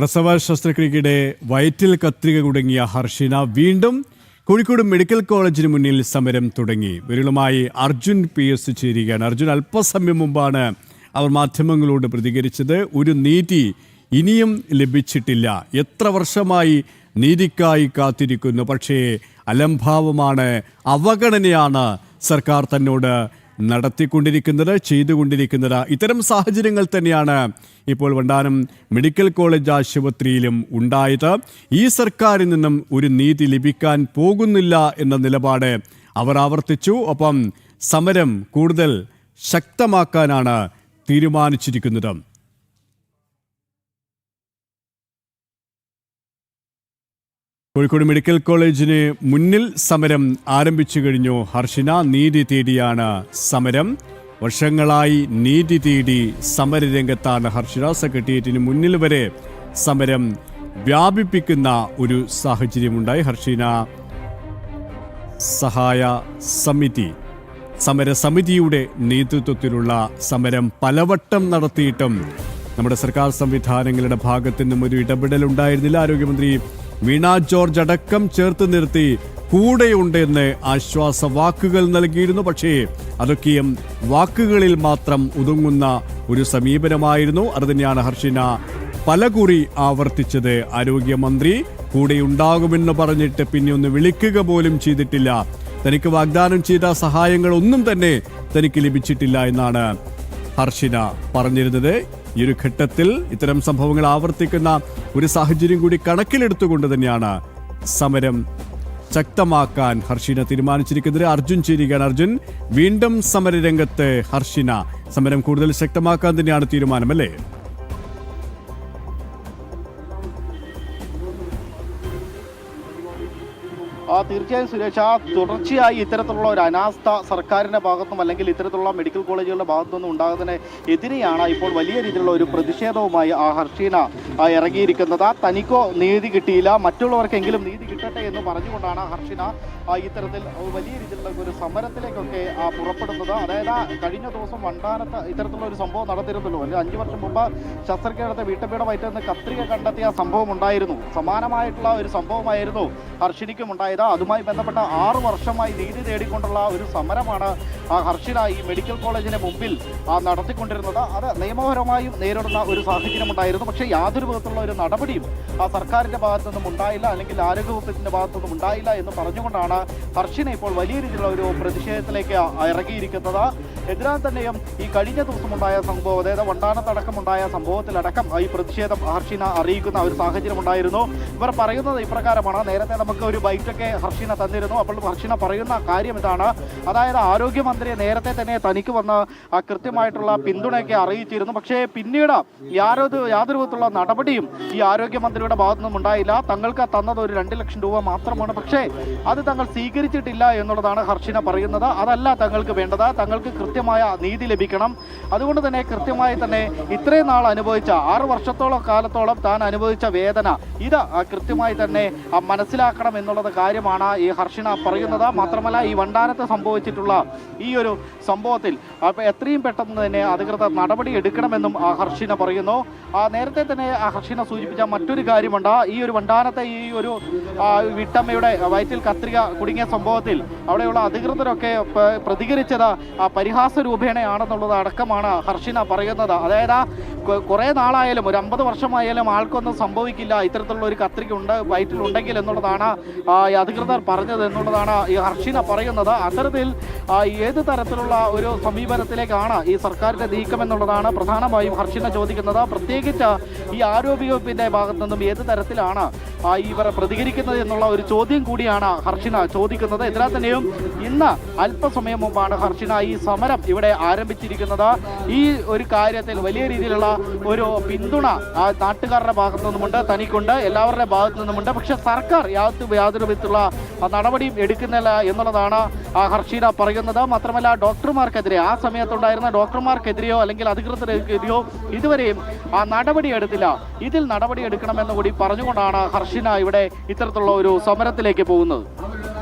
പ്രസവ ശസ്ത്രക്രിയയ്ക്കിടെ വയറ്റിൽ കത്രിക കുടുങ്ങിയ ഹർഷിന വീണ്ടും കോഴിക്കോട് മെഡിക്കൽ കോളേജിന് മുന്നിൽ സമരം തുടങ്ങി. വിരളുമായി അർജുൻ PS ചേരുകയാണ്. അർജുൻ, അല്പസമയം മുമ്പാണ് അവർ മാധ്യമങ്ങളോട് പ്രതികരിച്ചത്. ഒരു നീതി ഇനിയും ലഭിച്ചിട്ടില്ല. എത്ര വർഷമായി നീതിക്കായി കാത്തിരിക്കുന്നു. പക്ഷേ അലംഭാവമാണ്, അവഗണനയാണ് സർക്കാർ തന്നോട് നടത്തിക്കൊണ്ടിരിക്കുന്നത്, ചെയ്തുകൊണ്ടിരിക്കുന്നത്. ഇത്തരം സാഹചര്യങ്ങൾ തന്നെയാണ് ഇപ്പോൾ വണ്ടാനം മെഡിക്കൽ കോളേജ് ആശുപത്രിയിലും ഉണ്ടായത്. ഈ സർക്കാരിൽ നിന്നും ഒരു നീതി ലഭിക്കാൻ പോകുന്നില്ല എന്ന നിലപാട് അവർ ആവർത്തിച്ചു. ഒപ്പം സമരം കൂടുതൽ ശക്തമാക്കാനാണ് തീരുമാനിച്ചിരിക്കുന്നത്. കോഴിക്കോട് മെഡിക്കൽ കോളേജിന് മുന്നിൽ സമരം ആരംഭിച്ചു കഴിഞ്ഞു. ഹർഷിന, നീതി തേടിയാണ് സമരം. വർഷങ്ങളായി നീതി തേടി സമരരംഗത്താണ് ഹർഷിന. സെക്രട്ടേറിയറ്റിന് മുന്നിൽ വരെ സമരം വ്യാപിപ്പിക്കുന്ന ഒരു സാഹചര്യമുണ്ടായി. ഹർഷിന സഹായ സമിതി, സമരസമിതിയുടെ നേതൃത്വത്തിലുള്ള സമരം പലവട്ടം നടത്തിയിട്ടും നമ്മുടെ സർക്കാർ സംവിധാനങ്ങളുടെ ഭാഗത്തു നിന്നും ഒരു ഇടപെടലുണ്ടായിരുന്നില്ല. ആരോഗ്യമന്ത്രി വീണ ജോർജ് അടക്കം ചേർത്ത് നിർത്തി കൂടെയുണ്ടെന്ന് ആശ്വാസ വാക്കുകൾ നൽകിയിരുന്നു. പക്ഷേ അതൊക്കെയും വാക്കുകളിൽ മാത്രം ഒതുങ്ങുന്ന ഒരു സമീപനമായിരുന്നു. അത് തന്നെയാണ് ഹർഷിന പലകുറി ആവർത്തിച്ചത്. ആരോഗ്യമന്ത്രി കൂടെയുണ്ടാകുമെന്ന് പറഞ്ഞിട്ട് പിന്നെ ഒന്ന് വിളിക്കുക പോലും ചെയ്തിട്ടില്ല. തനിക്ക് വാഗ്ദാനം ചെയ്ത സഹായങ്ങളൊന്നും തന്നെ തനിക്ക് ലഭിച്ചിട്ടില്ല എന്നാണ് ഹർഷിന പറഞ്ഞിരുന്നത്. ഈ ഒരു ഘട്ടത്തിൽ ഇത്തരം സംഭവങ്ങൾ ആവർത്തിക്കുന്ന ഒരു സാഹചര്യം കൂടി കണക്കിലെടുത്തുകൊണ്ട് തന്നെയാണ് സമരം ശക്തമാക്കാൻ ഹർഷിന തീരുമാനിച്ചിരിക്കുന്നത്. അർജുൻ ചേരുകയാണ്. അർജുൻ, വീണ്ടും സമരരംഗത്ത് ഹർഷിന. സമരം കൂടുതൽ ശക്തമാക്കാൻ തന്നെയാണ് തീരുമാനം, അല്ലേ? തീർച്ചയായും സുരേഷ്, തുടർച്ചയായി ഇത്തരത്തിലുള്ള ഒരു അനാസ്ഥ സർക്കാരിൻ്റെ ഭാഗത്തുനിന്നും അല്ലെങ്കിൽ ഇത്തരത്തിലുള്ള മെഡിക്കൽ കോളേജുകളുടെ ഭാഗത്തുനിന്നും ഉണ്ടാകുന്നതിന് എതിരെയാണ് ഇപ്പോൾ വലിയ രീതിയിലുള്ള ഒരു പ്രതിഷേധവുമായി ഹർഷിന ഇറങ്ങിയിരിക്കുന്നത്. തനിക്കോ നീതി കിട്ടിയില്ല, മറ്റുള്ളവർക്കെങ്കിലും നീതി കിട്ടട്ടെ എന്ന് പറഞ്ഞുകൊണ്ടാണ് ഹർഷിന ഇത്തരത്തിൽ വലിയ രീതിയിലുള്ള ഒരു സമരത്തിലേക്കൊക്കെ പുറപ്പെടുന്നത്. അതായത് കഴിഞ്ഞ ദിവസം വണ്ടാനത്ത് ഇത്തരത്തിലുള്ള ഒരു സംഭവം നടത്തിയിരുന്നല്ലോ. 5 വർഷം മുമ്പ് ശസ്ത്രക്രിയ നടത്തിയ വീട്ടമ്മയുടെ വയറ്റിൽ നിന്ന് കത്രിക കണ്ടെത്തിയ സംഭവം ഉണ്ടായിരുന്നു. സമാനമായിട്ടുള്ള ഒരു സംഭവമായിരുന്നു ഹർഷിനിക്കും ഉണ്ടായത്. അതുമായി ബന്ധപ്പെട്ട 6 വർഷമായി നീതി തേടിക്കൊണ്ടുള്ള ഒരു സമരമാണ് ഹർഷിന ഈ മെഡിക്കൽ കോളേജിന് മുമ്പിൽ നടത്തിക്കൊണ്ടിരുന്നത്. അത് നിയമപരമായും നേരിടുന്ന ഒരു സാഹചര്യം ഉണ്ടായിരുന്നു. പക്ഷേ യാതൊരു വിധത്തിലുള്ള ഒരു നടപടിയും സർക്കാരിൻ്റെ ഭാഗത്തുനിന്നും ഉണ്ടായില്ല, അല്ലെങ്കിൽ ആരോഗ്യവകുപ്പിൻ്റെ ഭാഗത്തുനിന്നും ഉണ്ടായില്ല എന്ന് പറഞ്ഞുകൊണ്ടാണ് ഹർഷിന ഇപ്പോൾ വലിയ രീതിയിലുള്ള ഒരു പ്രതിഷേധത്തിലേക്ക് ഇറങ്ങിയിരിക്കുന്നത്. എന്തിനാൽ തന്നെയും ഈ കഴിഞ്ഞ ദിവസമുണ്ടായ സംഭവം, അതായത് വണ്ടാനത്തടക്കമുണ്ടായ സംഭവത്തിലടക്കം ഈ പ്രതിഷേധം ഹർഷിന അറിയിക്കുന്ന ഒരു സാഹചര്യം ഉണ്ടായിരുന്നു. ഇവർ പറയുന്നത് ഇപ്രകാരമാണ്. നേരത്തെ നമുക്ക് ഒരു ബൈറ്റൊക്കെ ഹർഷിന തന്നിരുന്നു. അപ്പോൾ ഹർഷിന പറയുന്ന കാര്യം ഇതാണ്. അതായത് ആരോഗ്യമന്ത്രിയെ നേരത്തെ തന്നെ തനിക്ക് വന്ന് കൃത്യമായിട്ടുള്ള പിന്തുണയൊക്കെ അറിയിച്ചിരുന്നു. പക്ഷേ പിന്നീട് യാതൊരു വിധത്തിലുള്ള നടപടിയും ഈ ആരോഗ്യമന്ത്രിയുടെ ഭാഗത്തുനിന്നും ഉണ്ടായില്ല. തങ്ങൾക്ക് തന്നത് ഒരു 2 ലക്ഷം രൂപ മാത്രമാണ്. പക്ഷേ അത് തങ്ങൾ സ്വീകരിച്ചിട്ടില്ല എന്നുള്ളതാണ് ഹർഷിന പറയുന്നത്. അതല്ല തങ്ങൾക്ക് വേണ്ടത്. തങ്ങൾക്ക് കൃത്യമായ നീതി ലഭിക്കണം. അതുകൊണ്ട് തന്നെ കൃത്യമായി തന്നെ ഇത്രയും നാൾ അനുഭവിച്ച 6 വർഷത്തോളം കാലത്തോളം താൻ അനുഭവിച്ച വേദന ഇത് കൃത്യമായി തന്നെ മനസ്സിലാക്കണം എന്നുള്ളത് കാര്യമാണ് ഈ ഹർഷിന പറയുന്നത്. മാത്രമല്ല ഈ വണ്ടാനത്ത് സംഭവിച്ചിട്ടുള്ള ഈ ഒരു സംഭവത്തിൽ എത്രയും പെട്ടെന്ന് തന്നെ അധികൃതർ നടപടി എടുക്കണമെന്നും ഹർഷിന പറയുന്നു. നേരത്തെ തന്നെ ഹർഷിന സൂചിപ്പിച്ച മറ്റൊരു കാര്യമുണ്ട്. ഈ ഒരു വണ്ടാനത്തെ ഈ ഒരു വീട്ടമ്മയുടെ വയറ്റിൽ കത്രിക കുടുങ്ങിയ സംഭവത്തിൽ അവിടെയുള്ള അധികൃതരൊക്കെ പ്രതികരിച്ചത് പരിഹാസ രൂപേണയാണെന്നുള്ളത് അടക്കമാണ് ഹർഷിന പറയുന്നത്. അതായത് കുറേ നാളായാലും ഒരു 50 വർഷമായാലും ആൾക്കൊന്നും സംഭവിക്കില്ല, ഇത്തരത്തിലുള്ള ഒരു കത്രിക വയറ്റിലുണ്ടെങ്കിൽ എന്നുള്ളതാണ് അധികൃതർ പറഞ്ഞത് എന്നുള്ളതാണ് ഈ ഹർഷിന പറയുന്നത്. അത്തരത്തിൽ ഏത് തരത്തിലുള്ള ഒരു സമീപനത്തിലേക്കാണ് ഈ സർക്കാരിൻ്റെ നീക്കം എന്നുള്ളതാണ് പ്രധാനമായും ഹർഷിന ചോദിക്കുന്നത്. പ്രത്യേകിച്ച് ഈ ആരോഗ്യവകുപ്പിൻ്റെ ഭാഗത്തു നിന്നും ഏത് തരത്തിലാണ് ഇവർ പ്രതികരിക്കുന്നത് എന്നുള്ള ഒരു ചോദ്യം കൂടിയാണ് ഹർഷിന ചോദിക്കുന്നത്. ഇതിനാൽ തന്നെയും ഇന്ന് അല്പസമയം മുമ്പാണ് ഹർഷിന ഈ സമരം ഇവിടെ ആരംഭിച്ചിരിക്കുന്നത്. ഈ ഒരു കാര്യത്തിൽ വലിയ രീതിയിലുള്ള ഒരു പിന്തുണ നാട്ടുകാരുടെ ഭാഗത്തു നിന്നുമുണ്ട്, തനിക്കുണ്ട്, എല്ലാവരുടെ ഭാഗത്തു നിന്നുമുണ്ട്. പക്ഷെ സർക്കാർ യാതൊരു വിധത്തിലുള്ള നടപടിയും എടുക്കുന്നില്ല എന്നുള്ളതാണ് ഹർഷിന പറയുന്നത്. മാത്രമല്ല ഡോക്ടർമാർക്കെതിരെ, ആ സമയത്തുണ്ടായിരുന്ന ഡോക്ടർമാർക്കെതിരെയോ അല്ലെങ്കിൽ അധികൃതർക്കെതിരെയോ ഇതുവരെയും നടപടി എടുത്തില്ല. ഇതിൽ നടപടി എടുക്കണമെന്ന് കൂടി പറഞ്ഞുകൊണ്ടാണ് ഹർഷിന ഇവിടെ ഇത്തരത്തിലുള്ള ഒരു സമരത്തിലേക്ക് പോകുന്നത്.